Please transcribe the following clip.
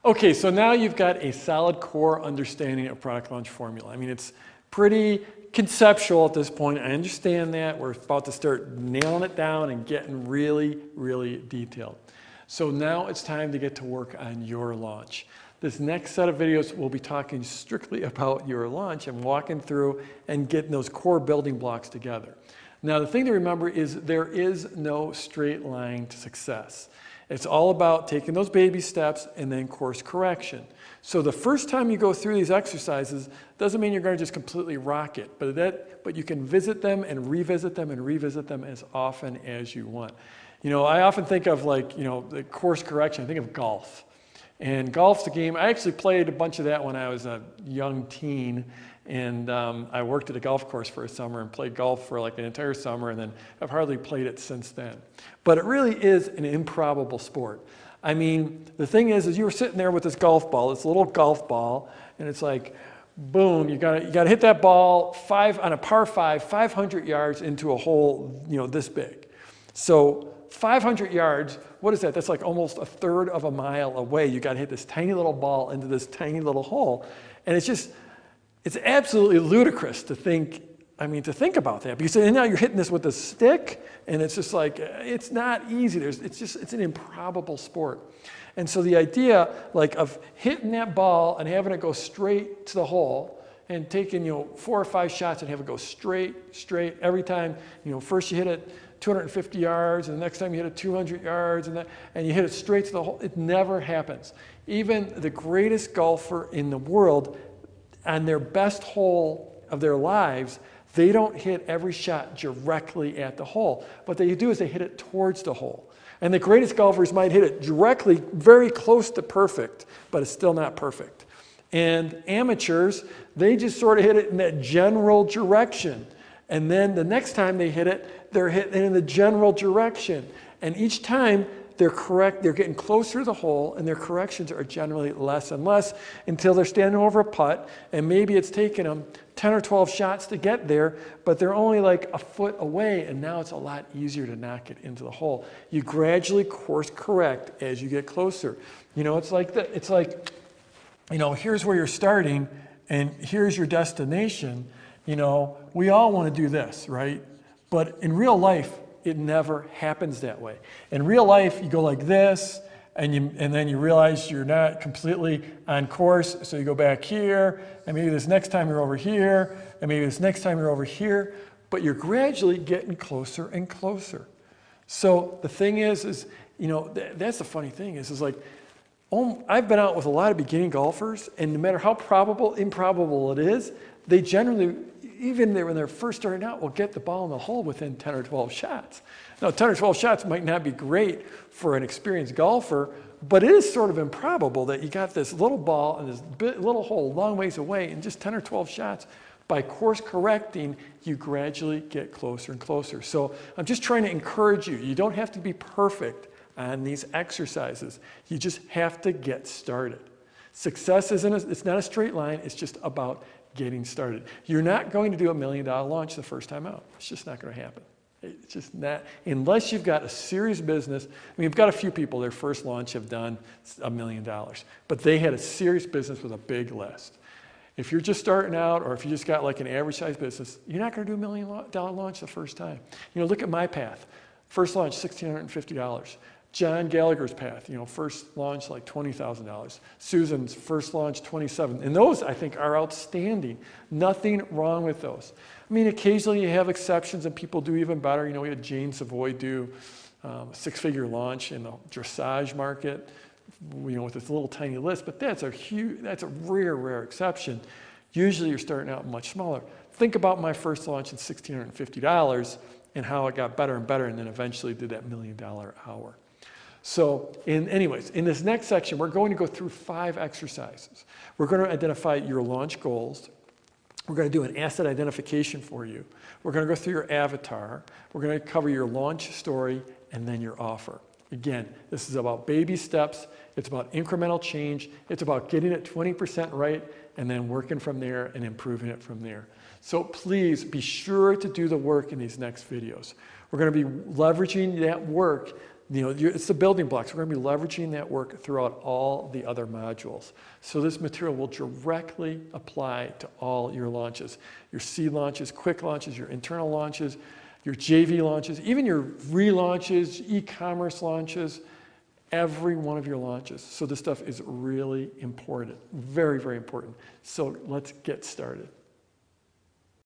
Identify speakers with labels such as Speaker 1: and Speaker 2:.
Speaker 1: Okay, so now you've got a solid core understanding of product launch formula. I mean, it's pretty conceptual at this point. I understand that. We're about to start nailing it down and getting really, really detailed. So now it's time to get to work on your launch. This next set of videos, we'll be talking strictly about your launch and walking through and getting those core building blocks together. Now, the thing to remember is there is no straight line to success. It's all about taking those baby steps and then course correction. So the first time you go through these exercises doesn't mean you're going to just completely rock it, but you can visit them and revisit them and revisit them as often as you want. You know, I often think of the course correction. I think of golf. And golf's a game. I actually played a bunch of that when I was a young teen. And I worked at a golf course for a summer and played golf for like an entire summer, and then I've hardly played it since then. But it really is an improbable sport. I mean, the thing is you were sitting there with this golf ball, this little golf ball, and it's like, boom, you gotta hit that ball on a par 5, 500 yards into a hole, this big. So 500 yards, what is that? That's like almost a third of a mile away. You gotta hit this tiny little ball into this tiny little hole, and it's absolutely ludicrous to think about that, because now you're hitting this with a stick, and it's just like, it's not easy. It's an improbable sport. And so the idea of hitting that ball and having it go straight to the hole and taking 4 or 5 shots and have it go straight every time, first you hit it 250 yards, and the next time you hit it 200 yards, and you hit it straight to the hole, it never happens. Even the greatest golfer in the world, on their best hole of their lives, they don't hit every shot directly at the hole. What they do is they hit it towards the hole. And the greatest golfers might hit it directly, very close to perfect, but it's still not perfect. And amateurs, they just sort of hit it in that general direction. And then the next time they hit it, they're hitting it in the general direction. And each time, they're getting closer to the hole, and their corrections are generally less and less until they're standing over a putt, and maybe it's taken them 10 or 12 shots to get there, but they're only like a foot away, and now it's a lot easier to knock it into the hole. You gradually course correct as you get closer. It's like here's where you're starting, and here's your destination. We all want to do this, right? But in real life, it never happens that way. In real life, you go like this, and then you realize you're not completely on course, so you go back here, and maybe this next time you're over here, and maybe this next time you're over here, but you're gradually getting closer and closer. So the thing is that's the funny thing is I've been out with a lot of beginning golfers, and no matter how improbable it is, they generally, even when they're first starting out, will get the ball in the hole within 10 or 12 shots. Now, 10 or 12 shots might not be great for an experienced golfer, but it is sort of improbable that you got this little ball and this little hole a long ways away, and just 10 or 12 shots. By course correcting, you gradually get closer and closer. So I'm just trying to encourage you. You don't have to be perfect on these exercises. You just have to get started. Success it's not a straight line. It's just about getting started. You're not going to do $1 million launch the first time out. It's just not going to happen. It's just not, unless you've got a serious business. We've got a few people, their first launch have done $1 million, but they had a serious business with a big list. If you're just starting out, or if you just got like an average size business, you're not going to do $1 million launch the first time. Look at my path. First launch, $1,650. John Gallagher's path, first launch like $20,000. Susan's first launch, $27,000. And those, I think, are outstanding. Nothing wrong with those. Occasionally you have exceptions and people do even better. We had Jane Savoy do a 6-figure launch in the dressage market, with this little tiny list, but that's a rare exception. Usually you're starting out much smaller. Think about my first launch at $1,650 and how it got better and better, and then eventually did that $1 million hour. So in this next section, we're going to go through 5 exercises. We're going to identify your launch goals. We're going to do an asset identification for you. We're going to go through your avatar. We're going to cover your launch story and then your offer. Again, this is about baby steps. It's about incremental change. It's about getting it 20% right and then working from there and improving it from there. So please be sure to do the work in these next videos. We're going to be leveraging that work it's the building blocks. We're going to be leveraging that work throughout all the other modules. So this material will directly apply to all your launches. Your seed launches, quick launches, your internal launches, your JV launches, even your relaunches, e-commerce launches, every one of your launches. So this stuff is really important, very, very important. So let's get started.